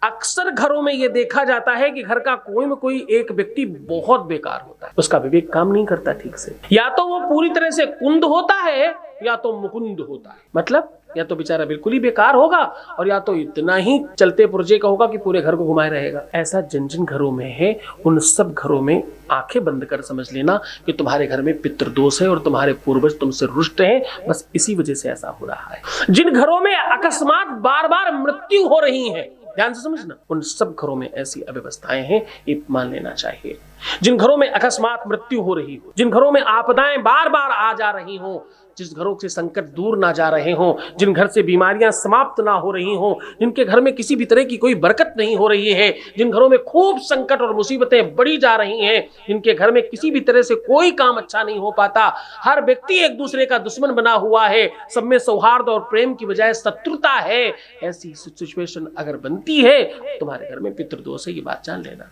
अक्सर घरों में यह देखा जाता है कि घर का कोई में कोई एक व्यक्ति बहुत बेकार होता है, उसका विवेक काम नहीं करता ठीक से। या तो वो पूरी तरह से कुंद होता है या तो मुकुंद होता है। मतलब या तो बेचारा बिल्कुल ही बेकार होगा और या तो इतना ही चलते पुर्जे का होगा कि पूरे घर को घुमाए रहेगा। ऐसा जिन जिन घरों में है उन सब घरों में आंखें बंद कर समझ लेना कि तुम्हारे घर में पितृदोष है और तुम्हारे पूर्वज तुमसे रुष्ट हैं। बस इसी वजह से ऐसा हो रहा है। जिन घरों में अकस्मात बार बार मृत्यु हो रही है, ध्यान से समझना, उन सब घरों में ऐसी अव्यवस्थाएं हैं, ये मान लेना चाहिए। जिन घरों में अकस्मात मृत्यु हो रही हो, जिन घरों में आपदाएं बार बार आ जा रही हो, जिस घरों से संकट दूर ना जा रहे हो, जिन घर से बीमारियां समाप्त ना हो रही हो, जिनके घर में किसी भी तरह की कोई बरकत नहीं हो रही है, जिन घरों में खूब संकट और मुसीबतें बढ़ी जा रही हैं, जिनके घर में किसी भी तरह से कोई काम अच्छा नहीं हो पाता, हर व्यक्ति एक दूसरे का दुश्मन बना हुआ है, सब में सौहार्द और प्रेम की बजाय शत्रुता है, ऐसी सिचुएशन अगर बनती है, तुम्हारे घर में पितृदोष है, ये बात जान लेना।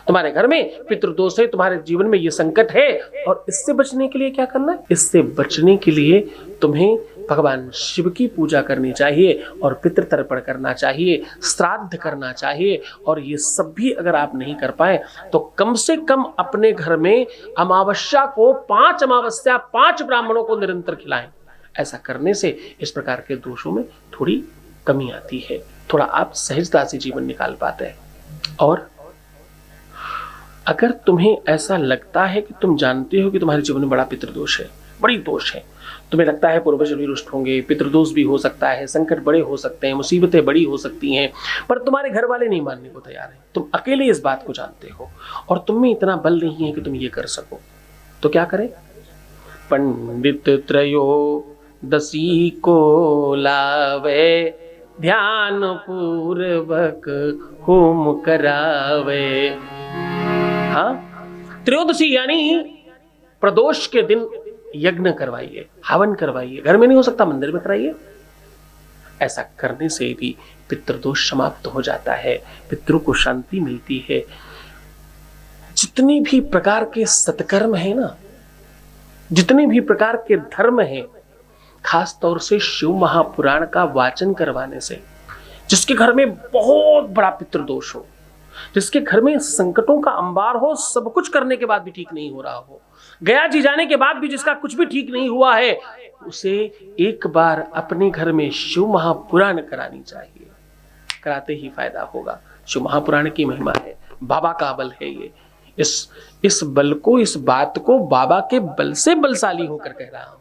तुम्हारे घर में पितृदोष है, तुम्हारे जीवन में ये संकट है। और इससे बचने के लिए क्या करना है? इससे बचने के लिए तुम्हें भगवान शिव की पूजा करनी चाहिए और पितृतर्पण करना चाहिए, श्राद्ध करना चाहिए। और ये सब भी अगर आप नहीं कर पाए तो कम से कम अपने घर में अमावस्या को 5 अमावस्या 5 ब्राह्मणों को निरंतर खिलाएं। ऐसा करने से इस प्रकार के दोषों में थोड़ी कमी आती है, थोड़ा आप सहजता से जीवन निकाल पाते हैं। और अगर तुम्हें ऐसा लगता है कि तुम जानते हो कि तुम्हारे जीवन में बड़ा पितृदोष है, बड़ी दोष है, तुम्हें लगता है पूर्वज भी रुष्ट होंगे, पितृदोष भी हो सकता है, संकट बड़े हो सकते हैं, मुसीबतें बड़ी हो सकती हैं, पर तुम्हारे घर वाले नहीं मानने को तैयार हैं, तुम अकेले इस बात को जानते हो और तुम में इतना बल नहीं है कि तुम ये कर सको, तो क्या करें? पंडित त्रयोदशी को लावे, ध्यान पूर्वक होम करावे। हाँ, त्रयोदशी यानी प्रदोष के दिन यज्ञ करवाइए, हवन करवाइए। घर में नहीं हो सकता, मंदिर में कराइए। ऐसा करने से भी पितृदोष समाप्त हो जाता है, पितरों को शांति मिलती है। जितने भी प्रकार के सत्कर्म है ना, जितने भी प्रकार के धर्म हैं, खास तौर से शिव महापुराण का वाचन करवाने से, जिसके घर में बहुत बड़ा पितृदोष हो, जिसके घर में संकटों का अंबार हो, सब कुछ करने के बाद भी ठीक नहीं हो रहा हो, गया जी जाने के बाद भी जिसका कुछ भी ठीक नहीं हुआ है, उसे एक बार अपने घर में शिव महापुराण करानी चाहिए। कराते ही फायदा होगा। शिव महापुराण की महिमा है, बाबा का बल है ये। इस बल को, इस बात को बाबा के बल से बलशाली होकर कह रहा हूं।